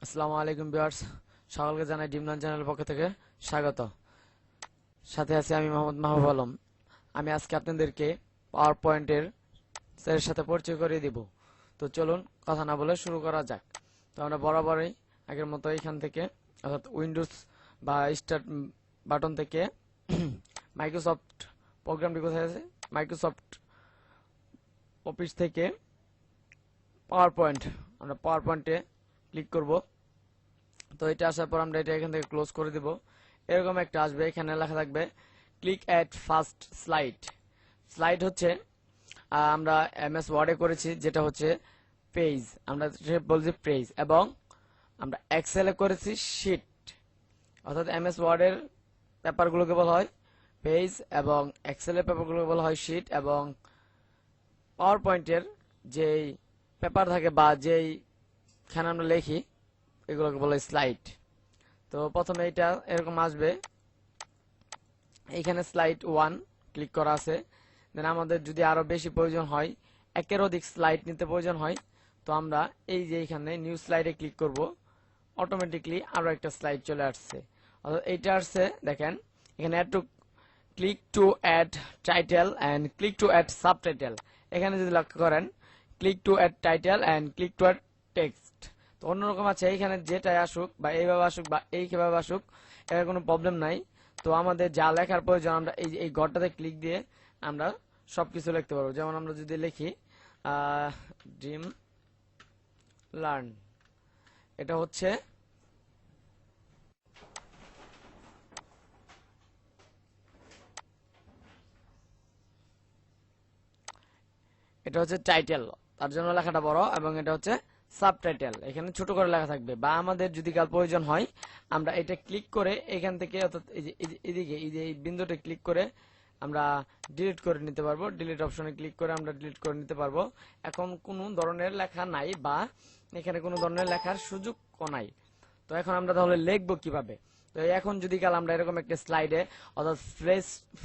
আসসালামু আলাইকুম ভিউয়ার্স, সকলকে জানাই ডিমলান চ্যানেলের পক্ষ থেকে স্বাগত। সাথে আছি আমি মাহবুব আলম। আমি আজকে আপনাদেরকে পাওয়ার পয়েন্টের সাথে পরিচয় করিয়ে দিব। তো চলুন কথা না বলে শুরু করা যাক। তো আমরা বরাবরই আগের মতো এখান থেকে অর্থাৎ উইন্ডোজ বা স্টার্ট বাটন থেকে মাইক্রোসফট প্রোগ্রামটি কোথায় আছে, মাইক্রোসফট অফিস থেকে পাওয়ার পয়েন্ট, আমরা পাওয়ার পয়েন্টে ক্লিক করব। তো এটা আসার পর আমরা এটা এখান থেকে ক্লোজ করে দিব। এরকম একটা আসবে, এখানে লেখা থাকবে click at first slide. Slide হচ্ছে আমরা এমএস ওয়ার্ডে করেছি, যেটা হচ্ছে পেজ, আমরা বলছি পেজ, এবং আমরা এক্সেলে করেছি শিট। অর্থাৎ এমএস ওয়ার্ডের পেপারগুলোকে বলা হয় পেজ এবং এক্সেলের পেপারগুলোকে বলা হয় শিট, এবং পাওয়ার পয়েন্টের যেই পেপার থাকে বা যেইখানে আমরা লিখি এগুলোকে বলে স্লাইড। তো প্রথমে এটা এরকম আসবে, এইখানে স্লাইড 1 ক্লিক করা আছে। দেন আমাদের যদি আরো বেশি প্রয়োজন হয়, একের অধিক স্লাইড নিতে প্রয়োজন হয়, তো আমরা এই যে এখানে নিউ স্লাইডে ক্লিক করব, অটোমেটিকলি আরো একটা স্লাইড চলে আসছে। অর্থাৎ এইটা আসছে, দেখেন এখানে add to click to add title and click to add subtitle. এখানে যদি লক্ষ্য করেন click to add title and click to add text, তো অন্যরকম আছে। এইখানে যেটাই আসুক বা এইভাবে আসুক বা এইভাবে আসুক, এর কোনো প্রবলেম নাই। তো আমাদের যা লেখার প্রয়োজন আমরা এই ঘরটাতে ক্লিক দিয়ে আমরা সবকিছু লিখতে পারবো। যেমন আমরা যদি লিখি ড্রিম লার্ন, এটা হচ্ছে টাইটেল, তার জন্য লেখাটা বড়, এবং এটা হচ্ছে সাবটাইটেল, এখানে ছোট করে লেখা থাকবে। বা আমাদের যদি কাল প্রয়োজন হয় আমরা এটা ক্লিক করে এখান থেকে, অর্থাৎ এদিকে এই যে এই বিন্দুতে ক্লিক করে আমরা ডিলিট করে নিতে পারবো। ডিলিট অপশনে ক্লিক করে আমরা ডিলিট করে নিতে পারবো। এখন কোনো ধরনের লেখা নাই বা এখানে কোনো ধরনের লেখার সুযোগও নাই। তো এখন আমরা তাহলে লিখবো কিভাবে? তো এখন যদি কাল আমরা এরকম একটা স্লাইডে অর্থাৎ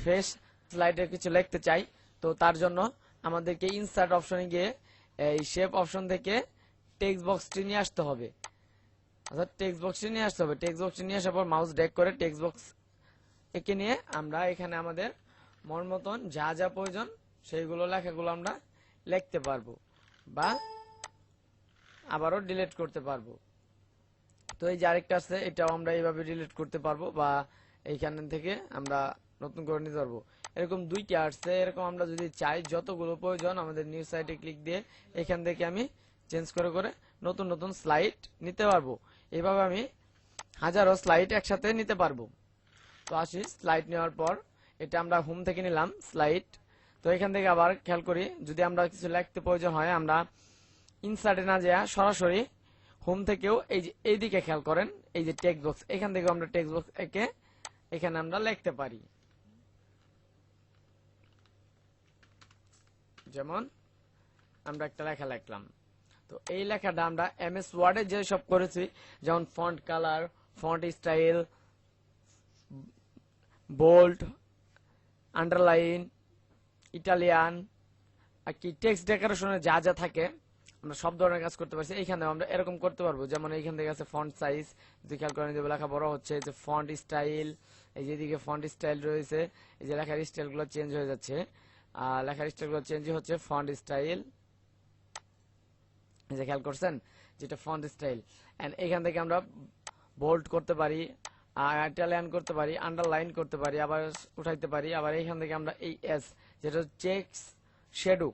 ফ্রেশ স্লাইডে কিছু লিখতে চাই, তো তার জন্য আমাদেরকে ইনসার্ট অপশনে গিয়ে এই শেপ অপশন থেকে টেক্সট বক্সটি নিয়ে আসতে হবে। অর্থাৎ টেক্সট বক্সটি নিয়ে আসতে হবে। টেক্সট বক্সটি নিয়ে আসার পর মাউস ড্র্যাগ করে টেক্সট বক্স একে নিয়ে আমরা এখানে আমাদের মন মতন যা যা প্রয়োজন সেইগুলো লেখাগুলো আমরা লিখতে পারবো বা আবারও ডিলিট করতে পারবো। তো এই যে আরেকটা আছে, এটাও আমরা এইভাবে ডিলিট করতে পারবো বা এইখান থেকে আমরা নতুন করে নিতে পারবো। এরকম দুইটা আসছে। এরকম আমরা যদি চাই যতগুলো প্রয়োজন আমাদের নিউ সাইটে ক্লিক দিয়ে এখান থেকে আমি চেঞ্জ করে করে নতুন নতুন স্লাইড নিতে পারবো। এইভাবে আমি হাজারো স্লাইড একসাথে নিতে পারবো। তো আসি, স্লাইড নেওয়ার পর এটা আমরা হোম থেকে নিলাম স্লাইড। তো এখান থেকে আবার খেয়াল করি, যদি আমরা কিছু লিখতে প্রয়োজন হয় আমরা ইনসার্টে না যাওয়া সরাসরি হোম থেকেও এই যে এইদিকে খেয়াল করেন, এই যে টেক্সট বক্স, এখান থেকে আমরা টেক্সট বক্স একে এখানে আমরা লিখতে পারি। যেমন আমরা একটা লেখা লিখলাম, তো এই লেখাটা আমরা এমএস ওয়ার্ডে যে সব করেছি, যেমন font colour, font style, bold, underline, Italian আর কি টেক্সট ডেকোরেশনে যা যা থাকে আমরা সব ধরনের কাজ করতে পারছি। এইখানে আমরা এরকম করতে পারবো। যেমন এইখান থেকে আছে ফন্ট সাইজ, যদি খেয়াল করেন যে লেখা বড় হচ্ছে, এই যে ফন্ট স্টাইল, এই যে এদিকে ফন্ট স্টাইল রয়েছে, এই যে লেখার স্টাইলগুলো চেঞ্জ হয়ে যাচ্ছে, লেখার স্টাইলগুলো চেঞ্জ হচ্ছে ফন্ট স্টাইল, এই যে খেয়াল করছেন যেটা ফন্ট স্টাইল। এন্ড এখান থেকে আমরা বোল্ড করতে পারি, ইটালিয়ান করতে পারি, আন্ডারলাইন করতে পারি, আবার উঠাইতে পারি। আবার এইখান থেকে আমরা এই এস, যেটা চেক্স শ্যাডো,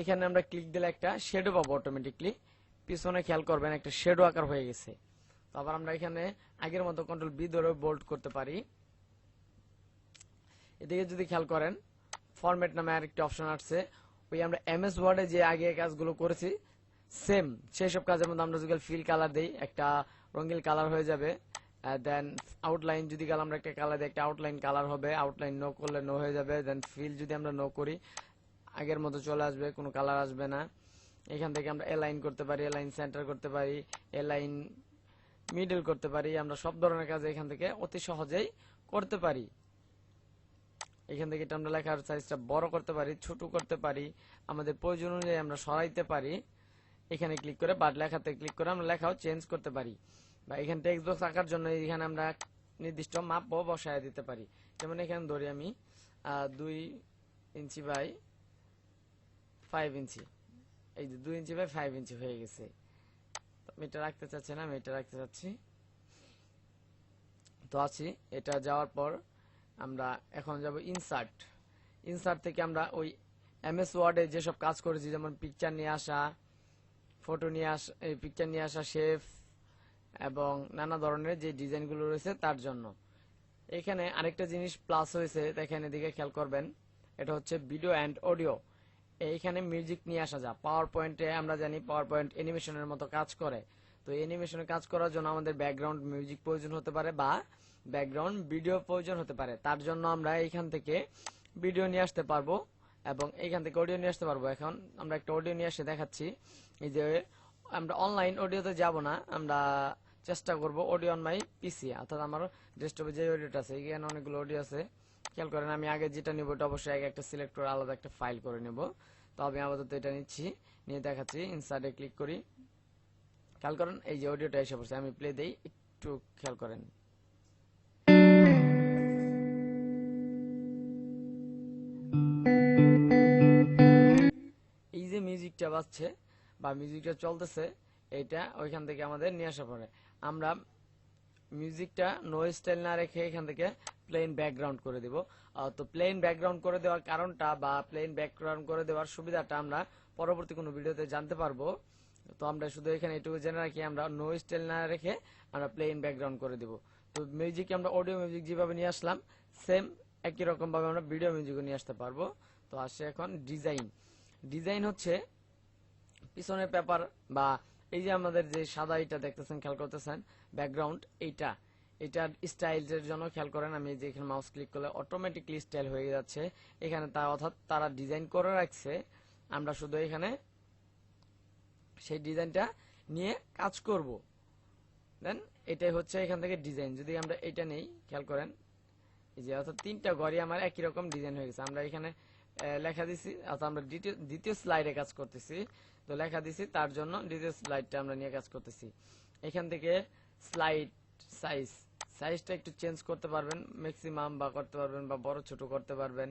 এখানে আমরা ক্লিক দিলে একটা শ্যাডো পাবো অটোমেটিকলি। পিছনে খেয়াল করবেন একটা শ্যাডো আকার হয়ে গেছে। তো আবার আমরা এখানে আগের মতো কন্ট্রোল বি ধরে বোল্ড করতে পারি। এদিকে যদি খেয়াল করেন ফরম্যাট নামে আরেকটা অপশন আসছে, ওই আমরা এমএস ওয়ার্ডে যে আগে কাজগুলো করেছি সেম সেই সব কাজের মধ্যে আমরা যদি ফিল কালার দেই একটা রঙিন কালার হয়ে যাবে। দেন আউটলাইন যদি আমরা একটা কালার দিই একটা আউটলাইন কালার হবে, আউটলাইন নো করলে নো হয়ে যাবে। দেন ফিল যদি আমরা নো করি আগের মতো চলে আসবে, কোনো কালার আসবে না। এখান থেকে আমরা এলাইন করতে পারি, এলাইন সেন্টার করতে পারি, এলাইন মিডল করতে পারি। আমরা সব ধরনের কাজ এখান থেকে অতি সহজেই করতে পারি। এখান থেকে আমরা লেখার সাইজটা বড় করতে পারি, ছোট করতে পারি, আমাদের প্রয়োজন অনুযায়ী আমরা সরাইতে পারি। এখানে ক্লিক করে বা লেখাতে ক্লিক করে আমরা লেখাও চেঞ্জ করতে পারি, বা এখানে টেক্সট বক্স আঁকার জন্য এখানে আমরা নির্দিষ্ট মাপও বসায় দিতে পারি। যেমন এখানে ধরি আমি 2 ইঞ্চি বাই 5 ইঞ্চি, এই যে 2 ইঞ্চি বাই 5 ইঞ্চি হয়ে গেছে। আমি এটা রাখতে চাচ্ছি না, আমি এটা রাখতে চাচ্ছি। তো আছি, এটা যাওয়ার পর আমরা এখন যাব ইনসার্ট। ইনসার্ট থেকে আমরা ওই এমএস ওয়ার্ডে যেসব কাজ করেছি, যেমন পিকচার নিয়ে আসা, ফটো নিয়ে আসা, এই পিকচার নিয়ে আসা, শেপ এবং নানা ধরনের যে ডিজাইনগুলো রয়েছে তার জন্য। এখানে আরেকটা জিনিস প্লাস হয়েছে, দেখেন এদিকে খেয়াল করবেন, এটা হচ্ছে ভিডিও অ্যান্ড অডিও। এইখানে মিউজিক নিয়ে আসা যায়। পাওয়ার পয়েন্টে আমরা জানি পাওয়ার পয়েন্ট অ্যানিমেশনের মতো কাজ করে। তো অ্যানিমেশনের কাজ করার জন্য আমাদের ব্যাকগ্রাউন্ড মিউজিক প্রয়োজন হতে পারে বা ব্যাকগ্রাউন্ড ভিডিও প্রয়োজন হতে পারে। তার জন্য আমরা এইখান থেকে ভিডিও নিয়ে আসতে পারবো এবং এইখান থেকে অডিও নিয়ে আসতে পারবো। এখন আমরা একটা অডিও নিয়ে এসে দেখাচ্ছি। এই যে আমরা অনলাইন অডিওতে যাব না, আমরা চেষ্টা করব অডিও অন মাই পিসি, অর্থাৎ আমার ডেস্কটপে যে অডিওটা আছে, এখানে অনেকগুলো অডিও আছে। খেয়াল করেন আমি আগে যেটা নিব এটা অবশ্যই আগে একটা সিলেক্ট করে আলাদা একটা ফাইল করে নেব। তো আমি আপাতত এটা নিচ্ছি, নিয়ে দেখাচ্ছি। ইনসার্টে ক্লিক করি, খেয়াল করেন এই যে অডিওটা এসে পড়ছে। আমি প্লে দেই, একটু খেয়াল করেন। এই যে মিউজিকটা বাজছে বা মিউজিকটা চলতেছে, এইটা ওইখান থেকে আমাদের নিয়ে আসা পড়ে। আমরা মিউজিকটা নো স্টাইল না রেখে এখান থেকে প্লেন ব্যাকগ্রাউন্ড করে দিব। তো প্লেন ব্যাকগ্রাউন্ড করে দেওয়ার কারণটা বা প্লেন ব্যাকগ্রাউন্ড করে দেওয়ার সুবিধাটা আমরা পরবর্তী কোনো ভিডিওতে জানতে পারবো। তো আমরা শুধু এখানে এটুকু জেনে রাখি, আমরা নো স্টাইল না রেখে আমরা প্লেন ব্যাকগ্রাউন্ড করে দিব। তো মিউজিক আমরা অডিও মিউজিক যেভাবে নিয়ে আসলাম, সেম একই রকম ভাবে আমরা ভিডিও মিউজিকও নিয়ে আসতে পারবো। তো আসে এখন ডিজাইন। ডিজাইন হচ্ছে পিছনের পেপার বা এই যে আমাদের যে সাদা এটা দেখতেছেন, খেয়াল করতেছেন ব্যাকগ্রাউন্ড, এটার স্টাইলের জন্য খেয়াল করেন আমি যে এখানে মাউস ক্লিক করলে অটোমেটিকলি স্টাইল হয়ে যাচ্ছে এখানে, অর্থাৎ তারা ডিজাইন করে রাখছে। আমরা শুধু এখানে সেই ডিজাইনটা নিয়ে কাজ করব। দেন এটাই হচ্ছে এখান থেকে ডিজাইন। যদি আমরা এটা নেই, খেয়াল করেন এই যে অর্থাৎ তিনটা ঘরই আমার একই রকম ডিজাইন হয়ে গেছে। আমরা এখানে লেখা দিছি, অর্থাৎ আমরা দ্বিতীয় স্লাইডে কাজ করতেছি। তো লেখা দিছি, তার জন্য দ্বিতীয় স্লাইডটা আমরা নিয়ে কাজ করতেছি। এখান থেকে স্লাইড সাইজটা একটু চেঞ্জ করতে পারবেন, ম্যাক্সিমাম বা করতে পারবেন, বা বড় ছোট করতে পারবেন,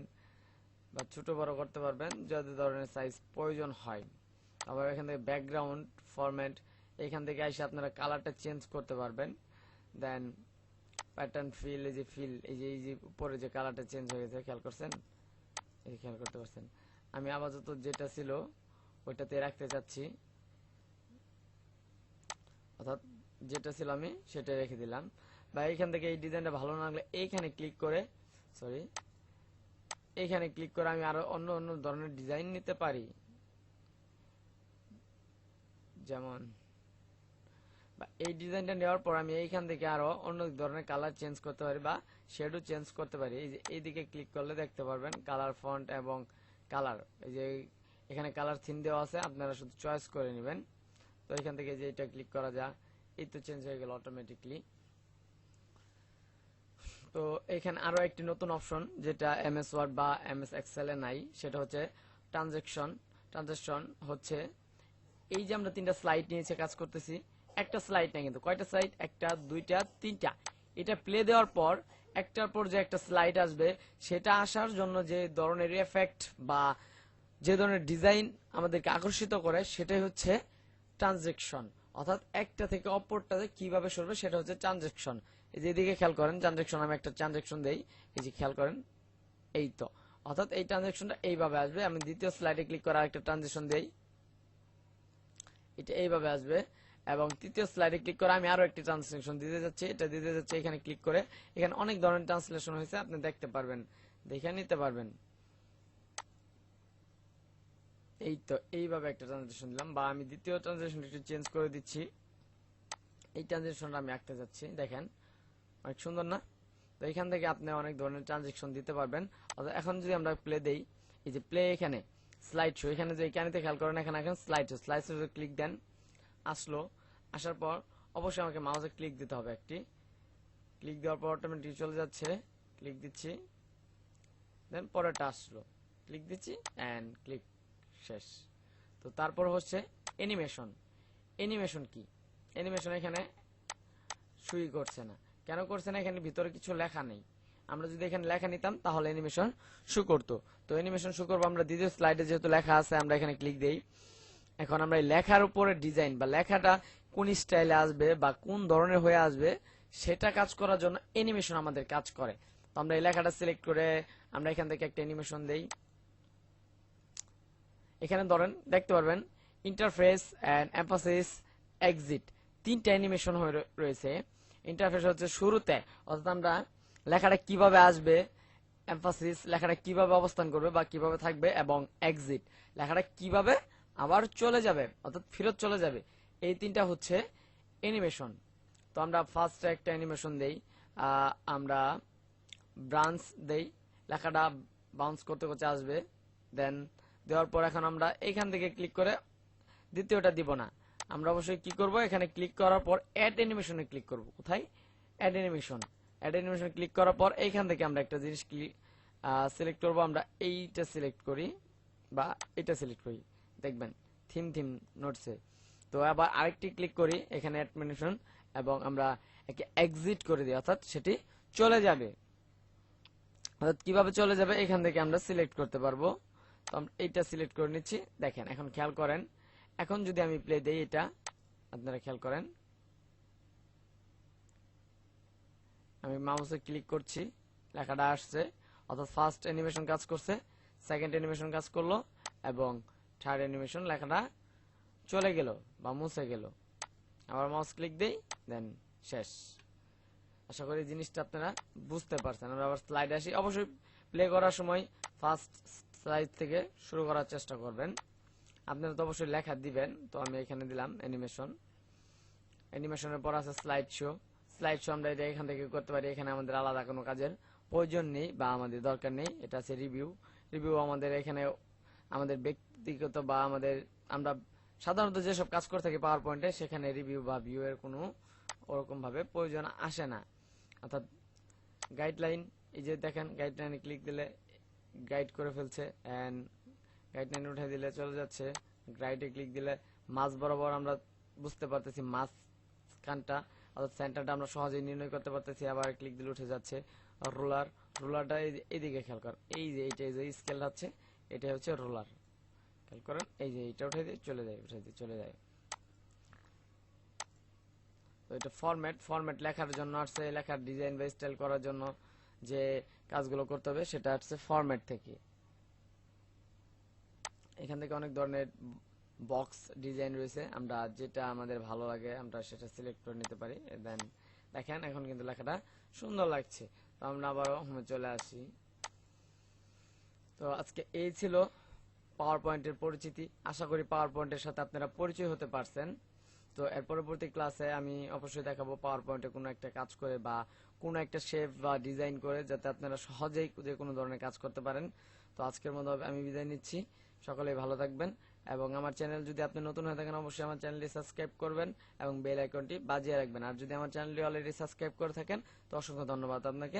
বা ছোট বড় করতে পারবেন, যত ধরনের সাইজ প্রয়োজন হয়। আবার এখান থেকে ব্যাকগ্রাউন্ড ফরম্যাট, এখান থেকে এসে আপনারা কালারটা চেঞ্জ করতে পারবেন। দেন প্যাটার্ন ফিল, এই যে উপরে যে কালারটা চেঞ্জ হয়ে গেছে, খেয়াল করছেন, এই খেয়াল করতে পারছেন। আমি আপাতত যেটা ছিল ওইটাতে রাখতে চাচ্ছি, অর্থাৎ যেটা ছিল আমি সেটা রেখে দিলাম। বা এইখান থেকে এই ডিজাইনটা ভালো না লাগলে এইখানে ক্লিক করে আমি আরো অন্য অন্য ধরনের ডিজাইন নিতে পারি। যেমন এই ডিজাইনটা নেওয়ার পর আমি এইখান থেকে আরো অন্য ধরনের কালার চেঞ্জ করতে পারি বা শেডও চেঞ্জ করতে পারি। এই যে এইদিকে ক্লিক করলে দেখতে পারবেন কালার, ফন্ট এবং কালার। এই যে এখানে কালার থিম দেওয়া আছে, আপনারা শুধু চয়েস করে নেবেন। তো এখান থেকে যে এটা ক্লিক করা যায়, এই তো চেঞ্জ হয়ে গেল অটোমেটিকলি। তো এখানে আরো একটি নতুন অপশন যেটা এমএস ওয়ার্ড বা এমএস এক্সেল এ নাই, সেটা হচ্ছে ট্রানজেকশন। ট্রানজেকশন হচ্ছে এই যে আমরা তিনটা স্লাইড নিয়েছে কাজ করতেছি, একটা স্লাইড না কিন্তু কয়টা স্লাইড, একটা, দুইটা, তিনটা। এটা প্লে দেওয়ার পর একটার পর যে একটা স্লাইড আসবে, সেটা আসার জন্য যে ধরনের এফেক্ট বা যে ধরনের ডিজাইন আমাদেরকে আকর্ষিত করে, সেটাই হচ্ছে ট্রানজেকশন। অর্থাৎ একটা থেকে অপরটাতে কিভাবে সরবে সেটা হচ্ছে ট্রানজেকশন। এই যে এদিকে খেয়াল করেন, ট্রানজেকশন আমি একটা ট্রানজেকশন দেই, এই যে খেয়াল করেন, এই তো অর্থাৎ এই ট্রানজেকশনটা এইভাবে আসবে। আমি দ্বিতীয় স্লাইডে ক্লিক করে আরেকটা ট্রানজেকশন দেই, এটা এইভাবে আসবে। এবং তৃতীয় স্লাইডে ক্লিক করে আমি আরো একটি ট্রান্সলেশন দিতে যাচ্ছি, এটা দিতে যাচ্ছি। এখানে ক্লিক করে এখানে অনেক ধরনের ট্রান্সলেশন হয়েছে, আপনি দেখতে পারবেন, দেখে নিতে পারবেন। এই তো এইভাবে একটা ট্রান্সলেশন দিলাম। বা আমি দ্বিতীয় ট্রান্সলেশন একটু চেঞ্জ করে দিচ্ছি, এই ট্রান্সলেশনটা আমি আঁকতে যাচ্ছি, দেখেন অনেক সুন্দর না? তো এখান থেকে আপনি অনেক ধরনের ট্রানজেকশন দিতে পারবেন। এখন যদি আমরা প্লে দেই, এই যে প্লে, এখানে স্লাইড শো, এখানে যে এখানেতে খেয়াল করেন, এখানে slide show, slide show click দেন, আসলো। আসার পর অবশ্যই আমাকে মাউসে ক্লিক দিতে হবে একটি, ক্লিক দেওয়ার পর অটোমেটিক চলে যাচ্ছে, ক্লিক দিচ্ছি, দেন পরেরটা আসলো, ক্লিক দিচ্ছি, এন্ড ক্লিক, শেষ। তো তারপর হচ্ছে অ্যানিমেশন। অ্যানিমেশন কি? অ্যানিমেশন এখানে শুই করছে না। কেন করছে না? এখানে ভিতরে কিছু লেখা নেই। আমরা যদি এখানে লেখা নিতাম তাহলে অ্যানিমেশন শো করতো। তো অ্যানিমেশন শো করবো আমরা দ্বিতীয় স্লাইডে, যেহেতু লেখা আছে আমরা এখানে ক্লিক দেই। এখন আমরা এই লেখার উপরে ডিজাইন বা লেখাটা কোন স্টাইলে আসবে বা কোন ধরনের হয়ে আসবে সেটা কাজ করার জন্য অ্যানিমেশন আমাদের কাজ করে। তো আমরা এই লেখাটা সিলেক্ট করে আমরা এখান থেকে একটা অ্যানিমেশন দেই। এখানে ধরেন দেখতে পারবেন ইন্টারফেস এন্ড এমফাসিস এক্সিট, তিনটা অ্যানিমেশন হয়ে রয়েছে। ইন্টারফেস হচ্ছে শুরুতে, অর্থাৎ আমরা লেখাটা কিভাবে আসবে, এমফাসিস লেখাটা কিভাবে অবস্থান করবে বা কিভাবে থাকবে, এবং এক্সিট লেখাটা কিভাবে আবার চলে যাবে অর্থাৎ ফেরত চলে যাবে। এই তিনটা হচ্ছে অ্যানিমেশন। তো আমরা ফার্স্ট একটা অ্যানিমেশন দেই, আমরা ব্রাঞ্চ দেই, লেখাটা বাউন্স করতে করতে আসবে। দেন দেওয়ার পর এখন আমরা এখান থেকে ক্লিক করে দ্বিতীয়টা দিব না, আমরা অবশ্যই কি করব, এখানে ক্লিক করার পর অ্যাড অ্যানিমেশনে ক্লিক করব। কোথায়? Add animation. Add animation click করার পর এইখান থেকে আমরা একটা জিনিস সিলেক্ট করব। আমরা এইটা সিলেক্ট করি বা এটা সিলেক্ট করি, দেখবেন থিম নোটসে। তো আবার আরেকটি ক্লিক করি এখানে অ্যাড অ্যানিমেশন, এবং আমরা একে এক্সিট করে দিই, অর্থাৎ সেটি চলে যাবে। অর্থাৎ কিভাবে চলে যাবে এখান থেকে আমরা সিলেক্ট করতে পারবো। তো আমরা এইটা সিলেক্ট করে নিচ্ছি। দেখেন এখন খেয়াল করেন, এখন যদি আমি প্লে দেই, এটা আপনারা খেয়াল করেন, আমি মাউসে ক্লিক করছি, লেখাটা আসছে, অর্থাৎ ফার্স্ট অ্যানিমেশন কাজ করছে, সেকেন্ড অ্যানিমেশন কাজ করলো, এবং থার্ড অ্যানিমেশন লেখাটা চলে গেল বা মুছে গেল। আবার মাউস ক্লিক দেই, দেন শেষ। আশা করি জিনিসটা আপনারা বুঝতে পারছেন। আমরা আবার স্লাইডে আসি। অবশ্যই প্লে করার সময় ফার্স্ট স্লাইড থেকে শুরু করার চেষ্টা করবেন। আপনারা তো অবশ্যই লেখা দিবেন। তো আমি এখানে দিলাম অ্যানিমেশন। অ্যানিমেশনের পর আছে স্লাইড শো। স্লাইড শো আমরা এটা এখান থেকে করতে পারি। এখানে আমাদের আলাদা কোনো কাজের প্রয়োজন নেই বা আমাদের দরকার নেই। এটা আছে রিভিউ। রিভিউ আমাদের এখানে আমাদের ব্যক্তিগত বা আমরা সাধারণত যেসব কাজ করে থাকি পাওয়ার পয়েন্টে, সেখানে রিভিউ বা ভিউ এর কোনো ওরকম ভাবে প্রয়োজন আসে না। অর্থাৎ গাইডলাইন, এই যে দেখেন গাইডলাইনে ক্লিক দিলে গাইড করে ফেলছে, এন্ড গাইডলাইন উঠে দিলে চলে যাচ্ছে। গাইডে ক্লিক দিলে মাঝ বরাবর আমরা বুঝতে পারতেছি, মাঝ কানটা অর্থাৎ সেন্টারটা আমরা সহজেই নির্ণয় করতে পারতেছি। আবার ক্লিক দিলে উঠে যাচ্ছে। রোলারটা এইদিকে খেয়াল করেন, এই যে এইটা যে স্কেল হচ্ছে, এটা হচ্ছে রোলার। খেয়াল করেন, এই যে এইটা উঠে দিয়ে চলে যায়, উঠে দিয়ে চলে যায়। তো এটা ফরম্যাট লেখার জন্য আসছে, লেখার ডিজাইন বা স্টাইল করার জন্য যে কাজগুলো করতে হবে সেটা আসছে ফরম্যাট থেকে। এখান থেকে অনেক ধরনের বক্স ডিজাইন রয়েছে, আমরা যেটা আমাদের ভালো লাগে আমরা সেটা সিলেক্ট করে নিতে পারি। দেন দেখেন এখন কিন্তু লেখাটা সুন্দর লাগছে। তো আমরা আবারও হোমে চলে আসি। তো আজকে এই ছিল পাওয়ার পয়েন্টের পরিচিতি। আশা করি পাওয়ার পয়েন্টের সাথে আপনারা পরিচয় হতে পারছেন। তো এর পরবর্তী ক্লাসে আমি অবশ্যই দেখাবো পাওয়ার পয়েন্টে কোনো একটা কাজ করে বা কোনো একটা শেপ বা ডিজাইন করে, যাতে আপনারা সহজেই যে কোনো ধরনের কাজ করতে পারেন। তো আজকের মতো আমি বিদায় নিচ্ছি। সকলেই ভালো থাকবেন, এবং আমার চ্যানেল যদি আপনি নতুন হয়ে থাকেন অবশ্যই আমার চ্যানেলটি সাবস্ক্রাইব করবেন এবং বেল আইকনটি বাজিয়ে রাখবেন। আর যদি আমার চ্যানেলটি অলরেডি সাবস্ক্রাইব করে থাকেন তো অসংখ্য ধন্যবাদ আপনাকে।